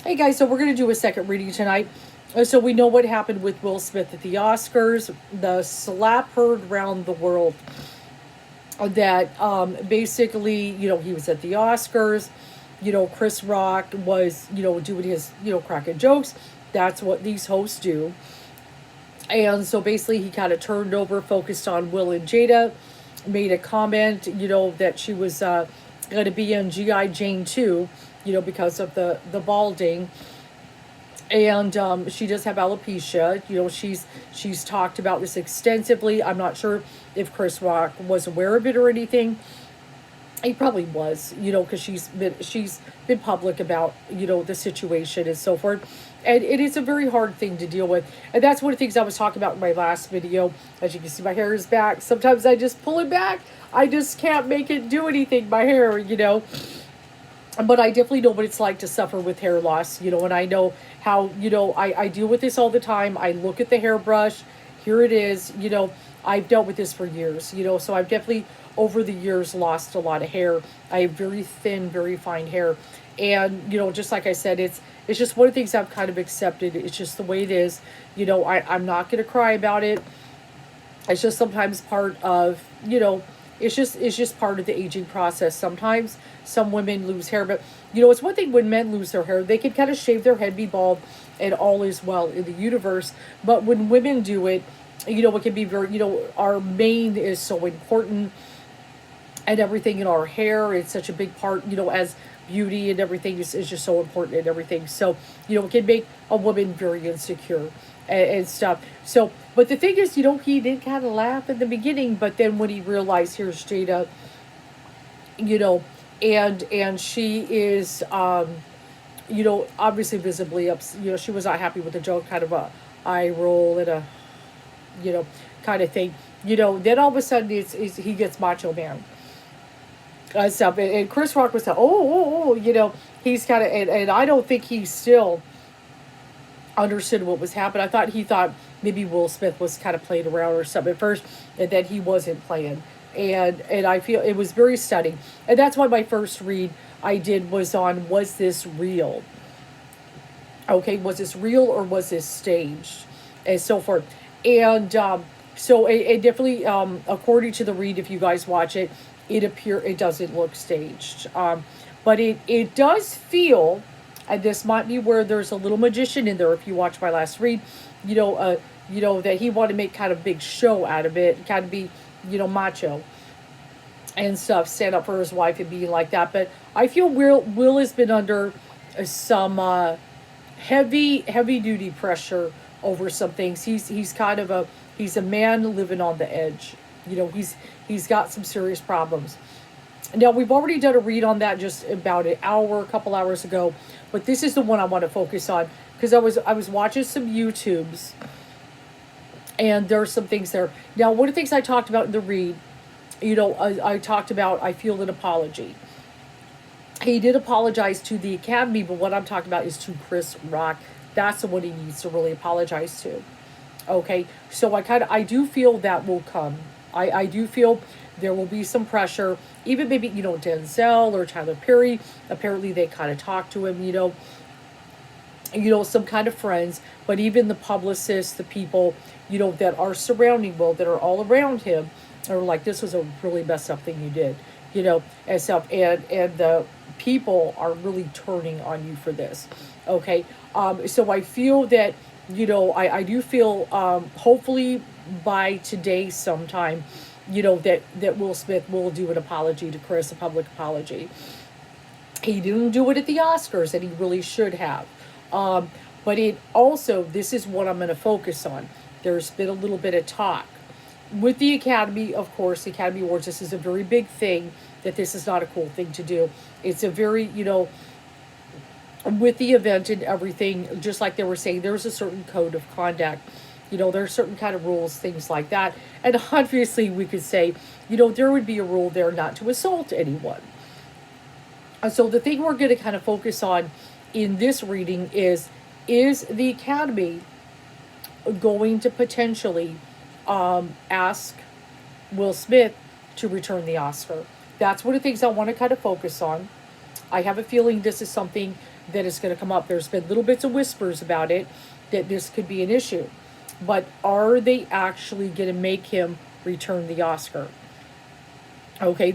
Hey guys, so we're going to do a second reading tonight. So we know what happened with Will Smith at the Oscars, the slap heard around the world that basically, he was at the Oscars. Chris Rock was, doing his, cracking jokes. That's what these hosts do. And so basically, he kind of turned over, focused on Will and Jada, made a comment, that she was going to be in G.I. Jane 2, because of the balding. And she does have alopecia. She's talked about this extensively. I'm not sure if Chris Rock was aware of it or anything. He probably was, because she's been public about the situation and so forth, and it is a very hard thing to deal with. And that's one of the things I was talking about in my last video. As you can see, my hair is back. Sometimes I just pull it back. I just can't make it do anything. My hair. But I definitely know what it's like to suffer with hair loss, and I know how, I deal with this all the time. I look at the hairbrush, here it is, I've dealt with this for years, so I've definitely over the years lost a lot of hair. I have very thin, very fine hair. And, just like I said, it's just one of the things I've kind of accepted. It's just the way it is. I'm not gonna cry about it. It's just sometimes part of, it's just part of the aging process. Sometimes some women lose hair, but it's one thing when men lose their hair, they can kind of shave their head, be bald, and all is well in the universe. But when women do it, it can be very, our mane is so important, and everything in our hair. It's such a big part, as beauty and everything is just so important and everything. So, it can make a woman very insecure and stuff. So, but the thing is, he did kind of laugh in the beginning, but then when he realized here's Jada, you know, and she is, obviously visibly up, she was not happy with the joke, kind of a eye roll and a, kind of thing. Then all of a sudden he gets Macho Man stuff. And Chris Rock was like, he's kind of, and I don't think he still understood what was happening. He thought maybe Will Smith was kind of playing around or something at first, and then he wasn't playing. And I feel it was very stunning. And that's why my first read I did was this real? Okay, was this real or was this staged? And so forth. And so it definitely, according to the read, if you guys watch it, it doesn't look staged, but it does feel, and this might be where there's a little magician in there. If you watch my last read, that he wanted to make kind of big show out of it, kind of be, macho and stuff, stand up for his wife and being like that. But I feel Will has been under some heavy duty pressure over some things. He's kind of he's a man living on the edge. He's got some serious problems. Now we've already done a read on that just about a couple hours ago, but this is the one I want to focus on because I was watching some YouTubes, and there are some things there. Now one of the things I talked about in the read, I talked about I feel an apology. He did apologize to the Academy, but what I'm talking about is to Chris Rock. That's the one he needs to really apologize to. Okay, so I do feel that will come. I do feel there will be some pressure. Even maybe, Denzel or Tyler Perry. Apparently they kind of talk to him, some kind of friends. But even the publicists, the people, that are surrounding Will, that are all around him, are like, this was a really messed up thing you did, and stuff. And the people are really turning on you for this. Okay, so I feel that, I do feel, hopefully by today sometime, that Will Smith will do an apology to Chris, a public apology. He didn't do it at the Oscars, and he really should have. But it also, this is what I'm going to focus on. There's been a little bit of talk with the Academy, of course, the Academy Awards. This is a very big thing, that this is not a cool thing to do. It's a very, with the event and everything, just like they were saying, there's a certain code of conduct. There are certain kind of rules, things like that. And obviously we could say, there would be a rule there not to assault anyone. And so the thing we're going to kind of focus on in this reading is the Academy going to potentially ask Will Smith to return the Oscar? That's one of the things I want to kind of focus on. I have a feeling this is something that it's going to come up. There's been little bits of whispers about it, that this could be an issue. But are they actually going to make him return the Oscar? Okay,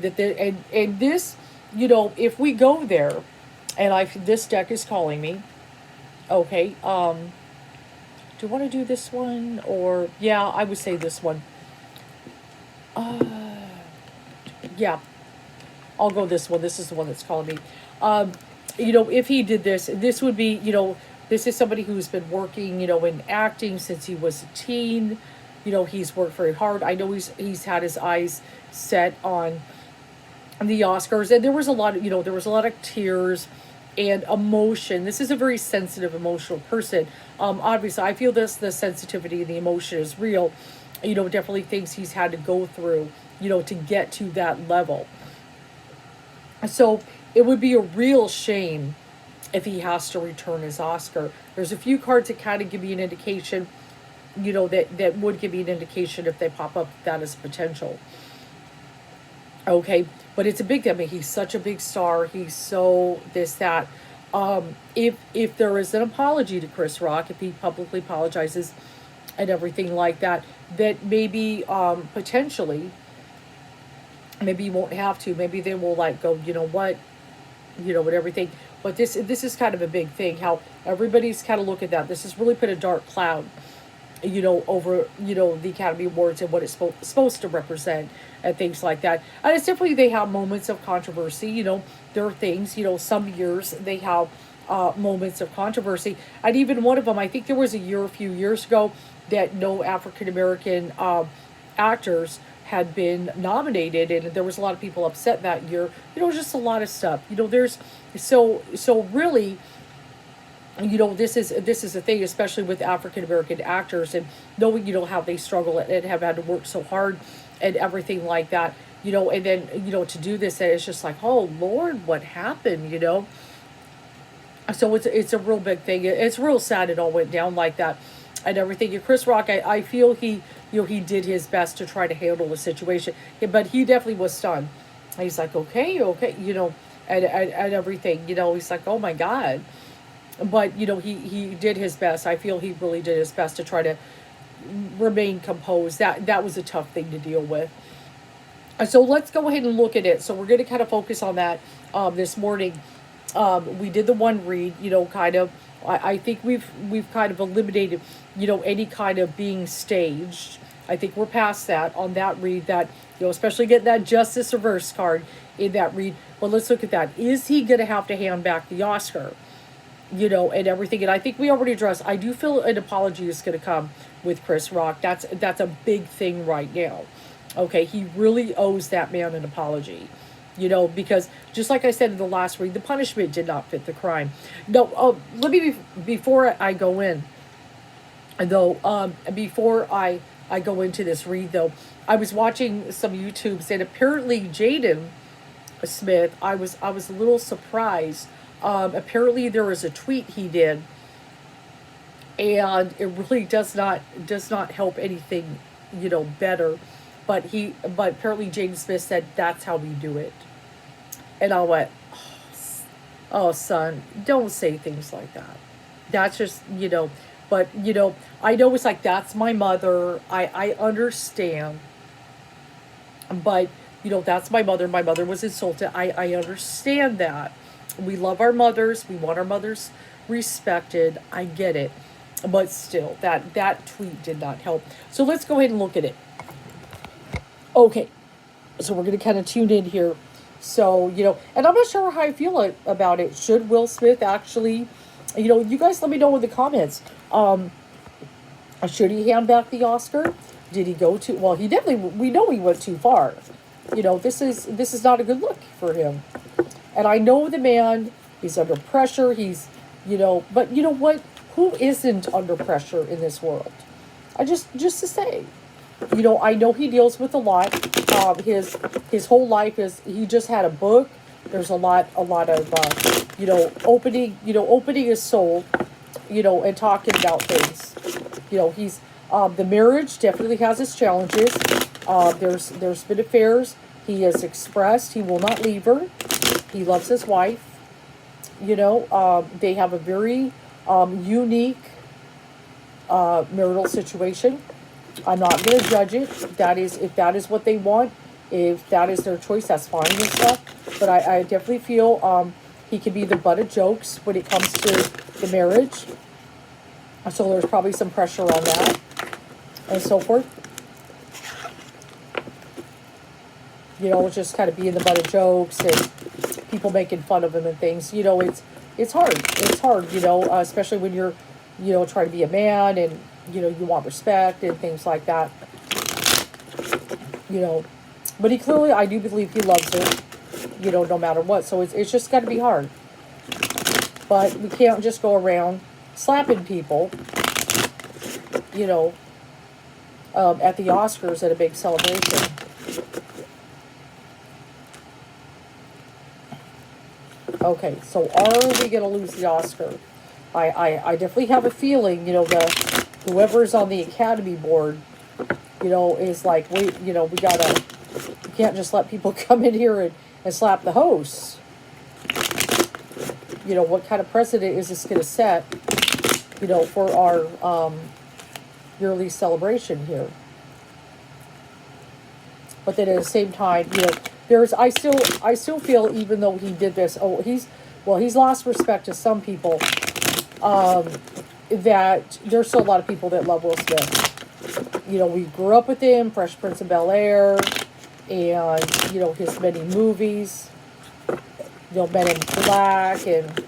and this, if we go there, and this deck is calling me. Okay, do you want to do this one, or yeah, I would say this one. Yeah, I'll go this one. This is the one that's calling me. If he did this, this would be, this is somebody who's been working, in acting since he was a teen. He's worked very hard. I know he's had his eyes set on the Oscars, and there was a lot of, there was a lot of tears and emotion. This is a very sensitive, emotional person. Obviously, I feel the sensitivity and the emotion is real. Definitely things he's had to go through, to get to that level. So it would be a real shame if he has to return his Oscar. There's a few cards that kind of give me an indication, that would give me an indication if they pop up that is potential. Okay, but it's a big, he's such a big star. He's so this, that. If there is an apology to Chris Rock, if he publicly apologizes and everything like that, that maybe, potentially, maybe you won't have to. Maybe they will go, what, with everything. But this is kind of a big thing, how everybody's kind of look at that. This has really put a dark cloud, over, the Academy Awards and what it's supposed to represent and things like that. And it's definitely, they have moments of controversy, there are things, some years they have moments of controversy. And even one of them, I think there was a few years ago, that no African American actors had been nominated, and there was a lot of people upset that year. Just a lot of stuff. There's so really, this is a thing, especially with African American actors, and knowing how they struggle and have had to work so hard and everything like that. And then to do this, and it's just like, oh Lord, what happened? So it's a real big thing. It's real sad it all went down like that and everything. And Chris Rock, I feel he he did his best to try to handle the situation, but he definitely was stunned. He's like, okay, and everything. He's like, oh my God. But he did his best. I feel he really did his best to try to remain composed. That was a tough thing to deal with. So let's go ahead and look at it. So we're going to kind of focus on that this morning. We did the one read, kind of. I think we've kind of eliminated, any kind of being staged. I think we're past that on that read. That especially getting that Justice Reverse card in that read. Well, let's look at that. Is he going to have to hand back the Oscar? And everything. And I think we already addressed, I do feel an apology is going to come with Chris Rock. That's a big thing right now. Okay, he really owes that man an apology. Because just like I said in the last read, the punishment did not fit the crime. No, let me, before I go in, though, before I go into this read, though, I was watching some YouTubes, and apparently Jaden Smith, I was a little surprised. Apparently there was a tweet he did, and it really does not help anything, better. But apparently Jaden Smith said that's how we do it, and I went, oh son, don't say things like that. That's just But I know it's like, that's my mother. I understand, but that's my mother. My mother was insulted. I understand that. We love our mothers. We want our mothers respected. I get it. But still, that tweet did not help. So let's go ahead and look at it. Okay. So we're going to kind of tune in here. So, and I'm not sure how I feel about it. Should Will Smith actually, you guys let me know in the comments. Should he hand back the Oscar? Did he go too, well, we know he went too far. This is not a good look for him. And I know the man, he's under pressure, but you know what? Who isn't under pressure in this world? Just to say, I know he deals with a lot. His whole life he just had a book. There's a lot of, opening his soul, and talking about things. He's, the marriage definitely has its challenges. There's been affairs. He has expressed he will not leave her. He loves his wife. They have a very unique marital situation. I'm not going to judge it. If that is what they want, if that is their choice, that's fine and stuff. But I definitely feel he can be the butt of jokes when it comes to the marriage. So there's probably some pressure on that and so forth. Just kind of being the butt of jokes and people making fun of him and things. It's hard. It's hard, especially when you're, trying to be a man and, you want respect and things like that. But he clearly, I do believe he loves it, no matter what. So it's just got to be hard. But we can't just go around slapping people, at the Oscars at a big celebration. Okay, so are we going to lose the Oscar? I definitely have a feeling, whoever's on the Academy Board, is like, wait, we can't just let people come in here and slap the hosts. What kind of precedent is this going to set, for our yearly celebration here? But then at the same time, I still feel, even though he did this, he's lost respect to some people, that there's still a lot of people that love Will Smith. We grew up with him, Fresh Prince of Bel-Air, and, his many movies, Men in Black, and,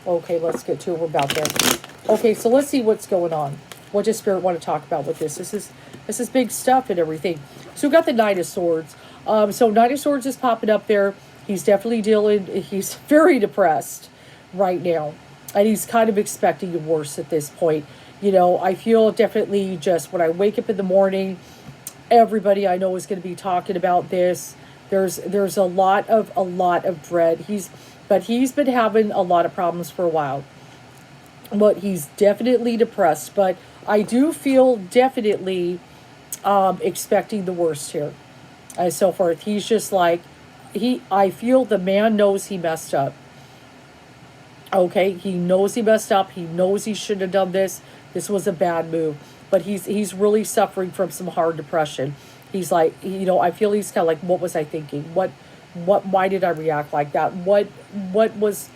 okay, let's get to it about this. Okay, so let's see what's going on. What does Spirit want to talk about with this? This is big stuff and everything. So we got the Knight of Swords. So Knight of Swords is popping up there. He's definitely he's very depressed right now. And he's kind of expecting the worst at this point. I feel definitely just when I wake up in the morning, everybody I know is going to be talking about this. There's a lot of dread. He's been having a lot of problems for a while. But he's definitely depressed. But I do feel definitely expecting the worst here. And so forth. He's just like, I feel the man knows he messed up. Okay, he knows he messed up. He knows he shouldn't have done this. This was a bad move. But he's really suffering from some hard depression. He's like, I feel he's kind of like, what was I thinking? Why did I react like that? What was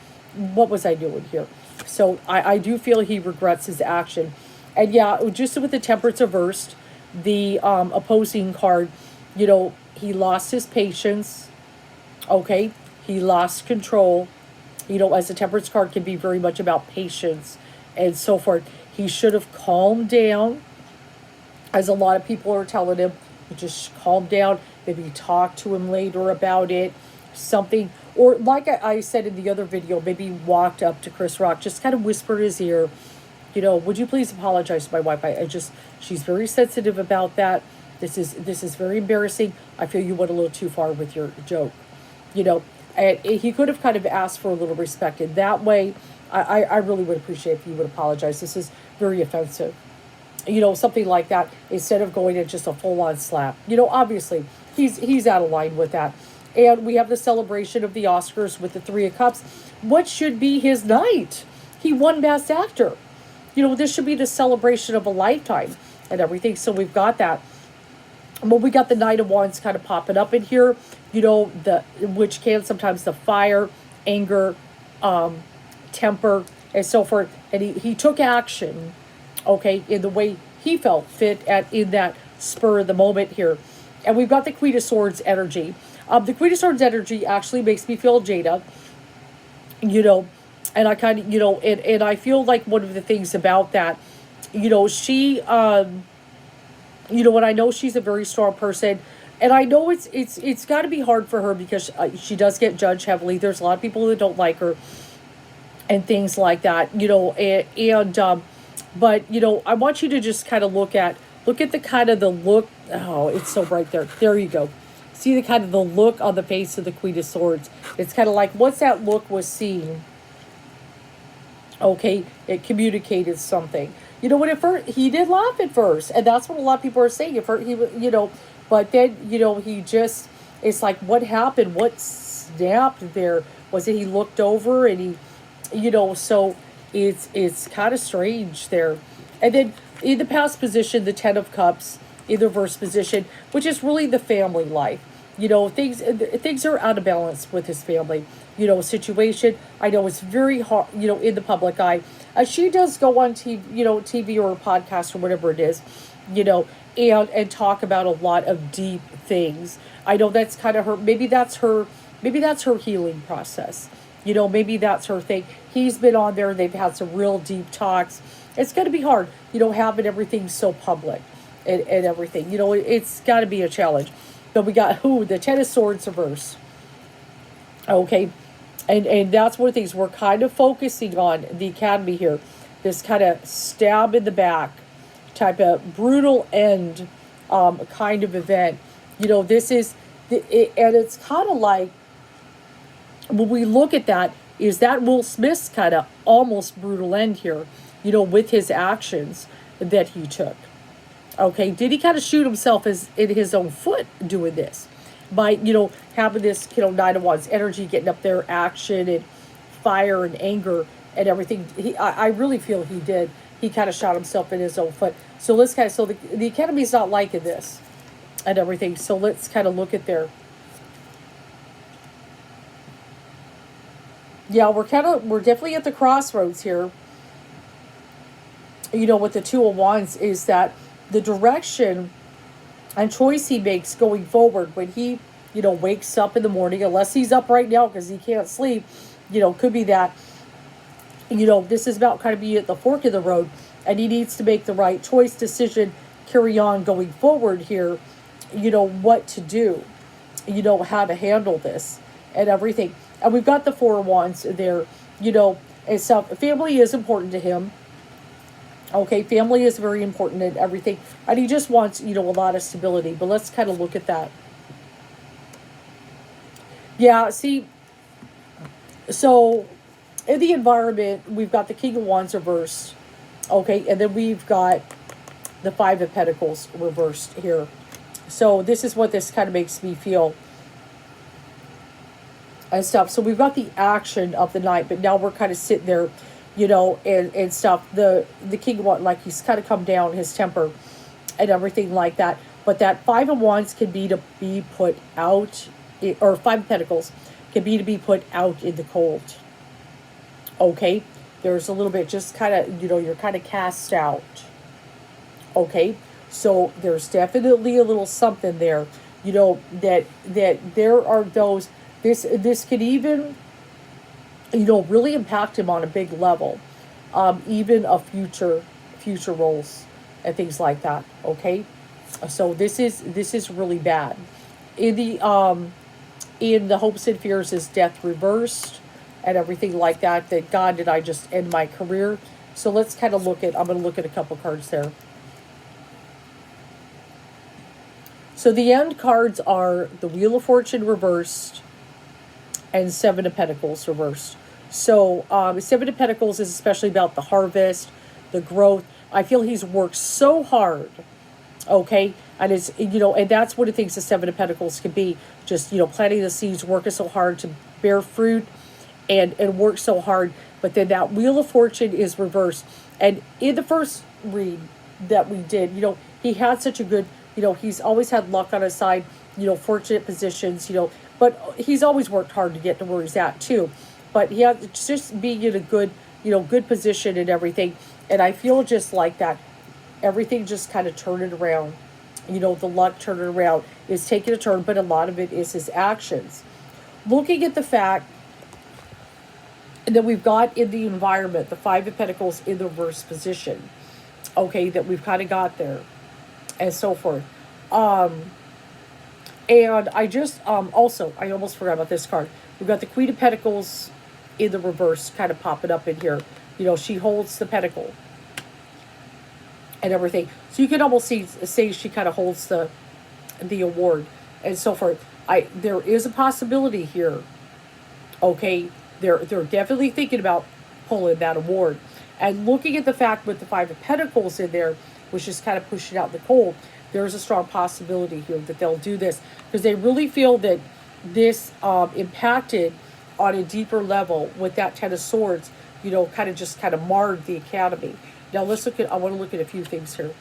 I doing here? So I do feel he regrets his action. And yeah, just with the Temperance reversed, the opposing card, he lost his patience. Okay, he lost control. As the Temperance card can be very much about patience and so forth. He should have calmed down, as a lot of people are telling him. Just calm down. Maybe talk to him later about it. Something, or like I said in the other video, maybe walked up to Chris Rock, just kind of whispered his ear, would you please apologize to my wife? She's very sensitive about that. This is very embarrassing. I feel you went a little too far with your joke. And he could have kind of asked for a little respect. And that way, I really would appreciate if you would apologize. This is very offensive. Something like that, instead of going in just a full-on slap. Obviously, he's out of line with that. And we have the celebration of the Oscars with the Three of Cups. What should be his night? He won Best Actor. This should be the celebration of a lifetime and everything. So we've got that. But we got the Knight of Wands kind of popping up in here. Which can sometimes the fire, anger, temper, and so forth. And he took action, okay, in the way he felt fit in that spur of the moment here. And we've got the Queen of Swords energy. The Queen of Swords energy actually makes me feel Jada, and I kind of, and I feel like one of the things about that, she, and I know she's a very strong person, and I know it's got to be hard for her because she does get judged heavily. There's a lot of people that don't like her and things like that, but, I want you to just kind of look at the kind of the look. Oh, it's so bright there. There you go. See the kind of the look on the face of the Queen of Swords. It's kind of like once that look was seen, okay, it communicated something. When at first, he did laugh at first. And that's what a lot of people are saying. At first, but then, he just, it's like, what happened? What snapped there? Was it he looked over and So it's kind of strange there. And then in the past position, the Ten of Cups in the reverse position, which is really the family life. Things are out of balance with his family. Situation. I know it's very hard. In the public eye, she does go on TV, TV or a podcast or whatever it is, you know, and talk about a lot of deep things. I know that's kind of her. Maybe that's her. Maybe that's her healing process. Maybe that's her thing. He's been on there. They've had some real deep talks. It's going to be hard, having everything so public and everything. It's got to be a challenge. But we got the Ten of Swords reverse. Okay, and that's one of the things we're kind of focusing on the Academy here. This kind of stab in the back, type of brutal end, kind of event. This is and it's kind of like when we look at that, is that Will Smith's kind of almost brutal end here, with his actions that he took. Okay, did he kind of shoot himself in his own foot doing this? By, having this, Nine of Wands energy, getting up there, action and fire and anger and everything. I really feel he did. He kind of shot himself in his own foot. So the Academy's not liking this and everything. So let's kind of look at their. Yeah, we're definitely at the crossroads here. With the Two of Wands is that the direction and choice he makes going forward when he, wakes up in the morning, unless he's up right now because he can't sleep, could be that, this is about kind of being at the fork of the road and he needs to make the right choice, decision, carry on going forward here, what to do, how to handle this and everything. And we've got the Four of Wands there, and so family is important to him. Okay, family is very important in everything. And he just wants, a lot of stability. But let's kind of look at that. Yeah, see, so in the environment, we've got the King of Wands reversed. Okay, and then we've got the Five of Pentacles reversed here. So this is what this kind of makes me feel and stuff. So we've got the action of the night, but now we're kind of sitting there, and stuff. The King of Wands, like he's kind of come down his temper and everything like that. But that Five of Wands can be to be put out, or Five of Pentacles can be to be put out in the cold. Okay, there's a little bit just kind of, you're kind of cast out. Okay, so there's definitely a little something there, that there are those. This could even, really impact him on a big level, even a future roles and things like that. Okay, so this is really bad. In the hopes and fears is death reversed and everything like that. That God, did I just end my career? So let's kind of I'm going to look at a couple cards there. So the end cards are the Wheel of Fortune reversed and Seven of Pentacles reversed. So Seven of Pentacles is especially about the harvest, the growth. I feel he's worked so hard, okay? And it's, and that's what it thinks the Seven of Pentacles can be. Just, planting the seeds, working so hard to bear fruit and work so hard. But then that Wheel of Fortune is reversed. And in the first read that we did, he had such a good, he's always had luck on his side, fortunate positions, but he's always worked hard to get to where he's at too. But he had just being in a good, good position and everything. And I feel just like that, everything just kind of turned it around. The luck turning around is taking a turn, but a lot of it is his actions. Looking at the fact that we've got in the environment, the Five of Pentacles in the reverse position, okay, that we've kind of got there and so forth. And I just, also, I almost forgot about this card. We've got the Queen of Pentacles in the reverse kind of popping up in here. She holds the pentacle and everything. So you can almost say she kind of holds the award and so forth. There is a possibility here. Okay, they're definitely thinking about pulling that award. And looking at the fact with the Five of Pentacles in there, which is kind of pushing out the cold, there's a strong possibility here that they'll do this because they really feel that this impacted on a deeper level with that Ten of Swords, kind of just kind of marred the Academy. Now let's look at, I want to look at a few things here.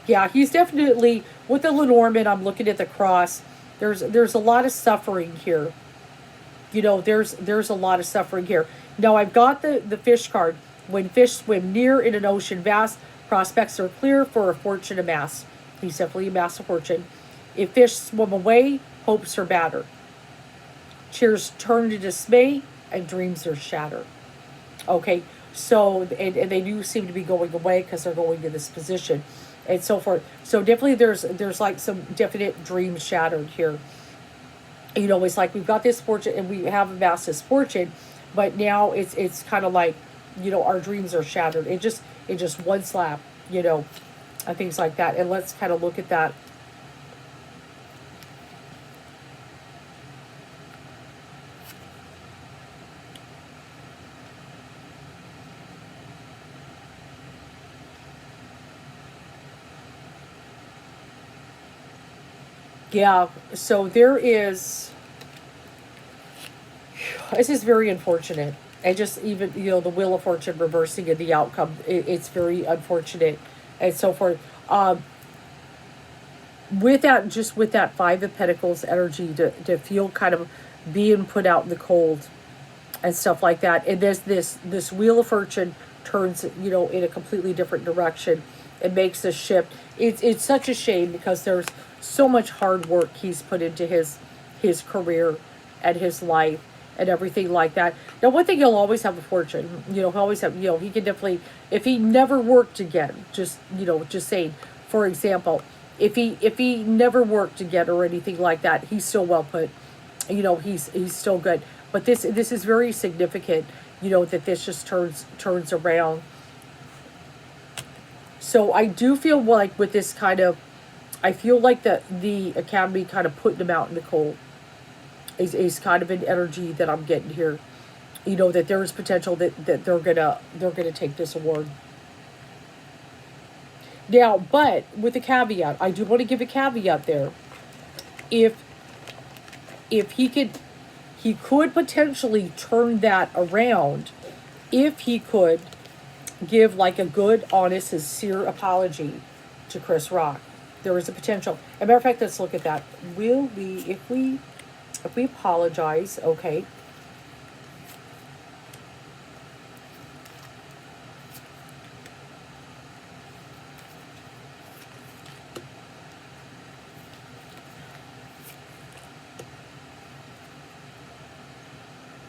Yeah, he's definitely, with the Lenormand, I'm looking at the cross. There's a lot of suffering here. There's a lot of suffering here. Now I've got the fish card. When fish swim near in an ocean vast, prospects are clear for a fortune amassed. He's definitely amassed a fortune. If fish swim away, hopes are battered. Cheers turn to dismay, and dreams are shattered. Okay, so and they do seem to be going away because they're going to this position, and so forth. So definitely, there's like some definite dreams shattered here. It's like we've got this fortune and we have amassed this fortune, but now it's kind of like, our dreams are shattered. It just one slap, and things like that. And let's kind of look at that. Yeah, so this is very unfortunate. And just even, the Wheel of Fortune reversing in the outcome, it's very unfortunate and so forth. With that Five of Pentacles energy to feel kind of being put out in the cold and stuff like that. And this Wheel of Fortune turns, in a completely different direction. It makes a shift. It's such a shame because there's so much hard work he's put into his career and his life and everything like that. Now, one thing, he'll always have a fortune. He'll always have, he can definitely, if he never worked again, just saying, for example, if he never worked again or anything like that, he's still well put. He's still good. But this is very significant, that this just turns around. So I do feel like with this kind of, I feel like the Academy kind of putting him out in the cold is kind of an energy that I'm getting here. That there is potential that they're gonna take this award. Now, but with a caveat, I do want to give a caveat there. If he could potentially turn that around if he could give like a good, honest, sincere apology to Chris Rock. There is a potential. As a matter of fact, let's look at that. Will we, if we apologize, okay.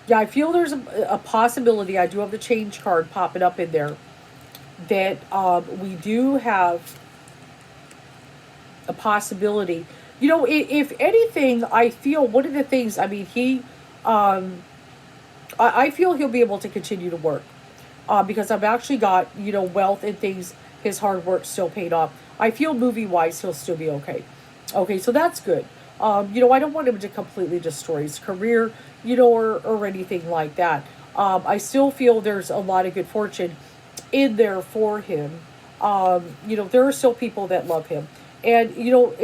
Yeah, I feel there's a possibility. I do have the change card popping up in there. That we do have a possibility. If anything, I feel one of the things, I mean, I feel he'll be able to continue to work. Because I've actually got, wealth and things, his hard work still paid off. I feel movie-wise, he'll still be okay. Okay, so that's good. I don't want him to completely destroy his career, or anything like that. I still feel there's a lot of good fortune in there for him. There are still people that love him. And,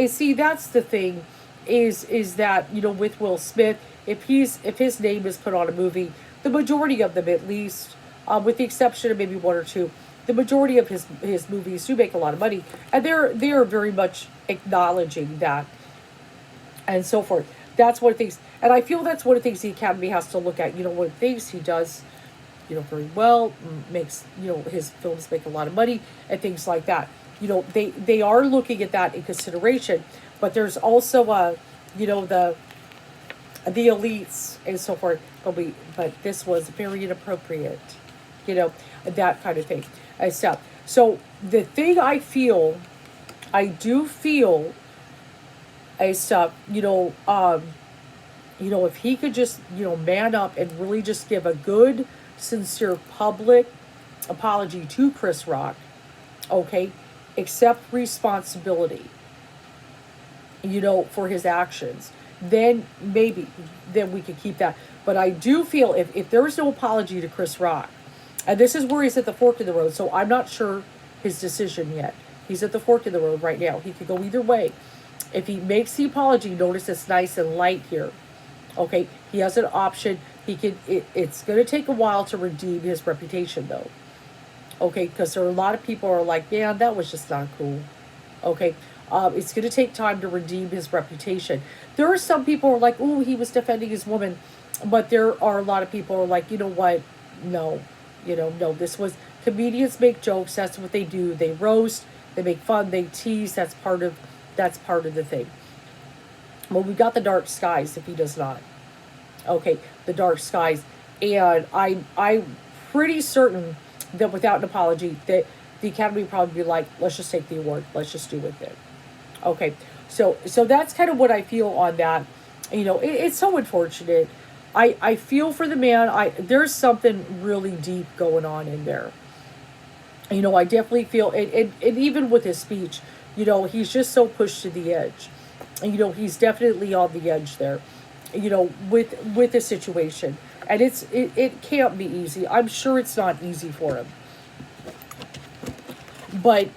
see, that's the thing is that, with Will Smith, if his name is put on a movie, the majority of them, at least, with the exception of maybe one or two, the majority of his movies do make a lot of money. And they're very much acknowledging that and so forth. That's one of the things. And I feel that's one of the things the Academy has to look at. One of the things he does, very well, makes, his films make a lot of money and things like that. They are looking at that in consideration, but there's also the elites and so forth. But this was very inappropriate, that kind of thing and stuff. So the thing I do feel and stuff, if he could just, man up and really just give a good, sincere public apology to Chris Rock, okay, accept responsibility, for his actions, then maybe, then we could keep that. But I do feel if there is no apology to Chris Rock, and this is where he's at the fork of the road, so I'm not sure his decision yet. He's at the fork of the road right now. He could go either way. If he makes the apology, notice it's nice and light here. Okay, he has an option. He can. It's going to take a while to redeem his reputation, though. Okay, because there are a lot of people who are like, man, that was just not cool. Okay, it's going to take time to redeem his reputation. There are some people who are like, oh, he was defending his woman, but there are a lot of people who are like, you know what? No, no. This was comedians make jokes. That's what they do. They roast. They make fun. They tease. That's part of the thing. Well, we got the dark skies if he does not. Okay, the dark skies, and I'm pretty certain that without an apology, that the Academy would probably be like, let's just take the award, let's just do with it. Okay, so that's kind of what I feel on that. It's so unfortunate. I feel for the man. There's something really deep going on in there. I definitely feel it, and even with his speech, he's just so pushed to the edge. He's definitely on the edge there, with the situation. And it can't be easy. I'm sure it's not easy for him. But,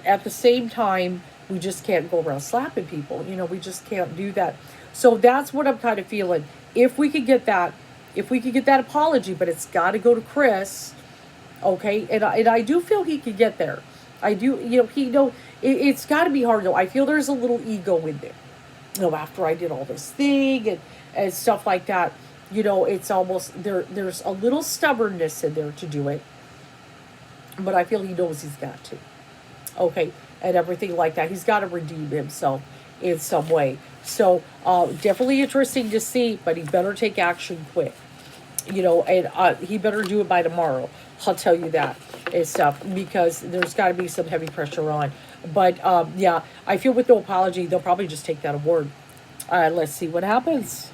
at the same time, we just can't go around slapping people. We just can't do that. So that's what I'm kind of feeling. If we could get that, if we could get that apology, but it's got to go to Chris, okay? And I do feel he could get there. I do, it's got to be hard though. I feel there's a little ego in there. After I did all this thing and stuff like that, it's almost there's a little stubbornness in there to do it. But I feel he knows he's got to. Okay, and everything like that. He's got to redeem himself in some way. So definitely interesting to see, but he better take action quick. And he better do it by tomorrow. I'll tell you that and stuff, because there's got to be some heavy pressure on. But yeah, I feel with no apology, they'll probably just take that award. Let's see what happens.